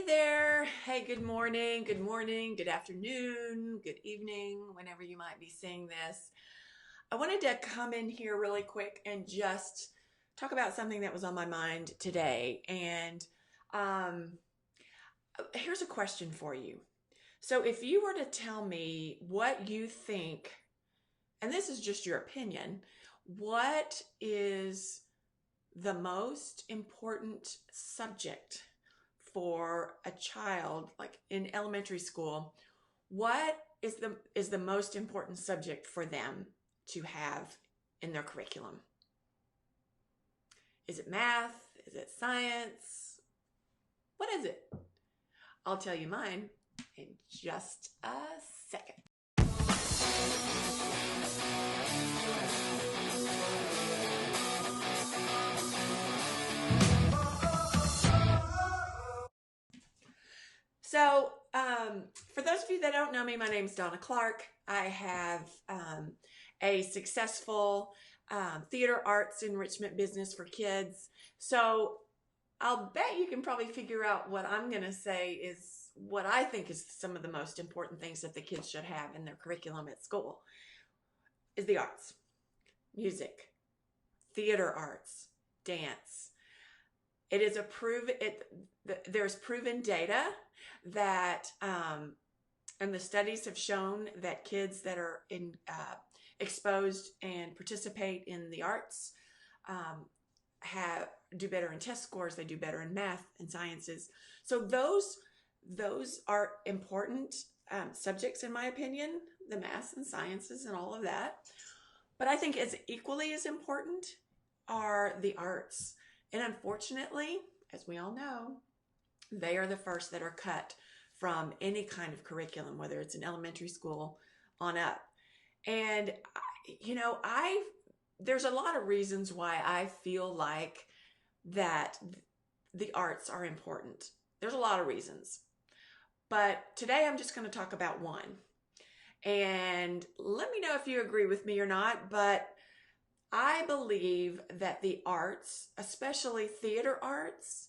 there. Hey, good morning, good afternoon, good evening, whenever you might be seeing this. I wanted to come in here really quick and just talk about something that was on my mind today. And um, here's a question for you. So, if you were to tell me what you think, and this is just your opinion, what is the most important subject for a child like in elementary school, what is the most important subject for them to have in their curriculum? Is it math? Is it science? What is it? I'll tell you mine in just a second. So, for those of you that don't know me, my name is Donna Clark. I have a successful theater arts enrichment business for kids. So, I'll bet you can probably figure out what I'm going to say is what I think is some of the most important things that the kids should have in their curriculum at school is the arts, music, theater arts, dance. It is there's proven data that, and the studies have shown that kids that are exposed and participate in the arts do better in test scores. They do better in math and sciences. So those are important subjects, in my opinion, the math and sciences and all of that. But I think as equally as important are the arts. And unfortunately, as we all know, they are the first that are cut from any kind of curriculum, whether it's in elementary school on up. And, there's a lot of reasons why I feel like that the arts are important. There's a lot of reasons. But today I'm just going to talk about one. And let me know if you agree with me or not, but I believe that the arts, especially theater arts,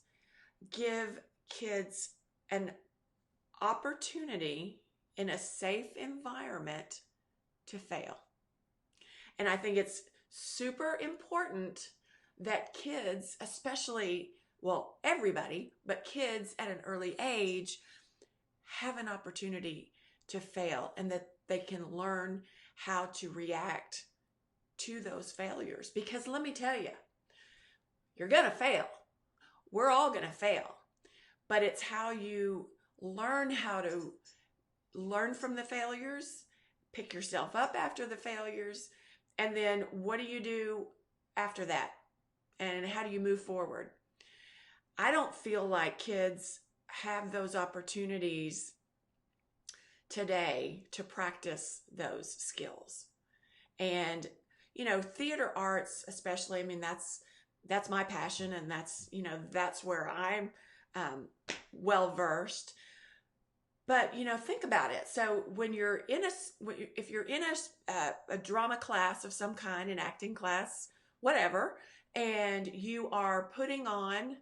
give kids an opportunity in a safe environment to fail. And I think it's super important that kids, especially, well, everybody, but kids at an early age have an opportunity to fail and that they can learn how to react to those failures. Because let me tell you, you're going to fail. We're all going to fail. But it's how you learn how to learn from the failures, pick yourself up after the failures, and then what do you do after that? And how do you move forward? I don't feel like kids have those opportunities today to practice those skills. And theater arts, especially, I mean, that's my passion, and that's where I'm well versed. But think about it. So when you're if you're in a drama class of some kind, an acting class, whatever, and you are putting on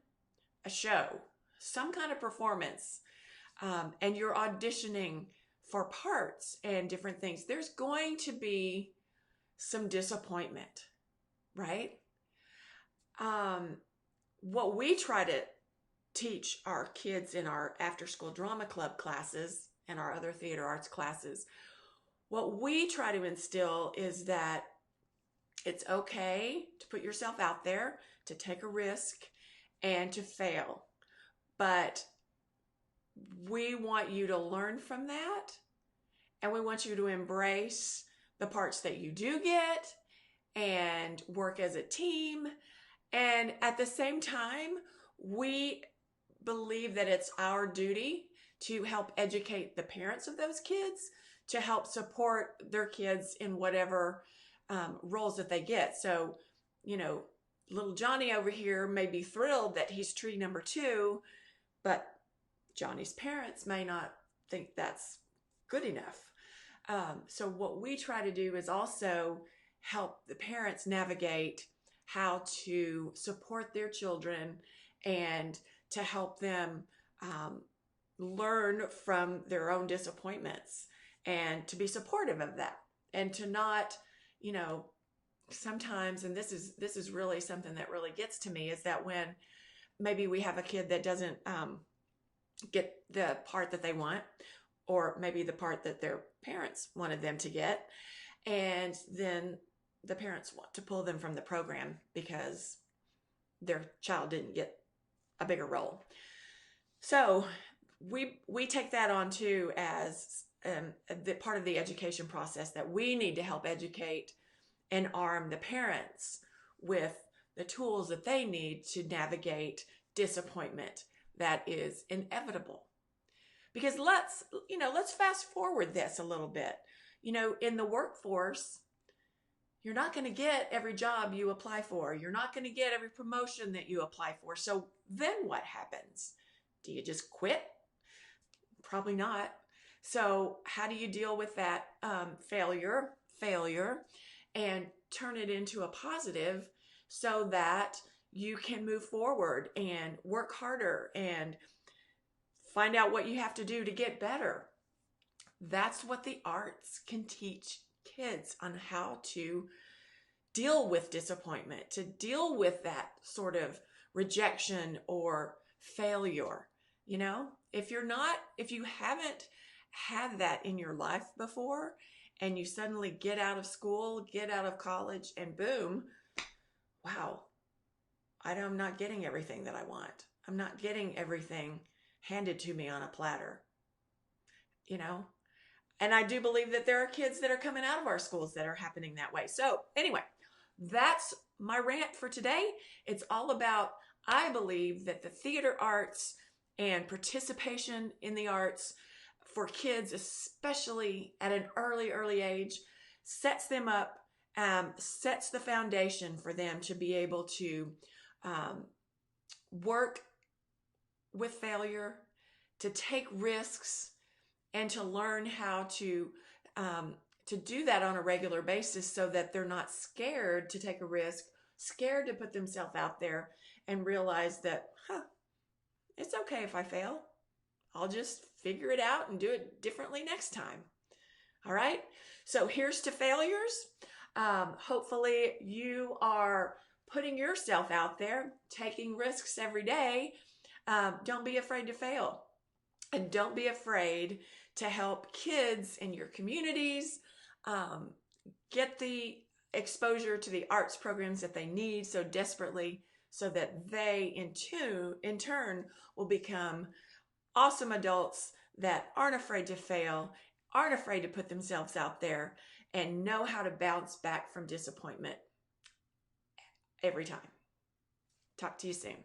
a show, some kind of performance, and you're auditioning for parts and different things, there's going to be some disappointment, right? What we try to teach our kids in our after-school drama club classes and our other theater arts classes, what we try to instill is that it's okay to put yourself out there, to take a risk, and to fail. But we want you to learn from that, and we want you to embrace the parts that you do get and work as a team. And at the same time, we believe that it's our duty to help educate the parents of those kids to help support their kids in whatever roles that they get. So, little Johnny over here may be thrilled that he's tree number 2, but Johnny's parents may not think that's good enough. So what we try to do is also help the parents navigate how to support their children and to help them learn from their own disappointments and to be supportive of that, and to not, you know, sometimes, and this is really something that really gets to me, is that when maybe we have a kid that doesn't get the part that they want, or maybe the part that their parents wanted them to get, and then the parents want to pull them from the program because their child didn't get a bigger role. So we take that on too as the part of the education process, that we need to help educate and arm the parents with the tools that they need to navigate disappointment that is inevitable. Because let's fast forward this a little bit. In the workforce, you're not going to get every job you apply for. You're not going to get every promotion that you apply for. So then what happens? Do you just quit? Probably not. So how do you deal with that failure, and turn it into a positive so that you can move forward and work harder and find out what you have to do to get better? That's what the arts can teach kids, on how to deal with disappointment, to deal with that sort of rejection or failure. If you haven't had that in your life before, and you suddenly get out of school, get out of college, and boom, wow, I'm not getting everything that I want. I'm not getting everything handed to me on a platter, And I do believe that there are kids that are coming out of our schools that are happening that way. So anyway, that's my rant for today. It's all about, I believe that the theater arts and participation in the arts for kids, especially at an early age, sets them up, sets the foundation for them to be able to work with failure, to take risks, and to learn how to do that on a regular basis, so that they're not scared to take a risk, scared to put themselves out there, and realize that, it's okay if I fail. I'll just figure it out and do it differently next time. All right. So here's to failures. Hopefully you are putting yourself out there, taking risks every day. Don't be afraid to fail. And don't be afraid to help kids in your communities get the exposure to the arts programs that they need so desperately, so that they in turn will become awesome adults that aren't afraid to fail, aren't afraid to put themselves out there, and know how to bounce back from disappointment every time. Talk to you soon.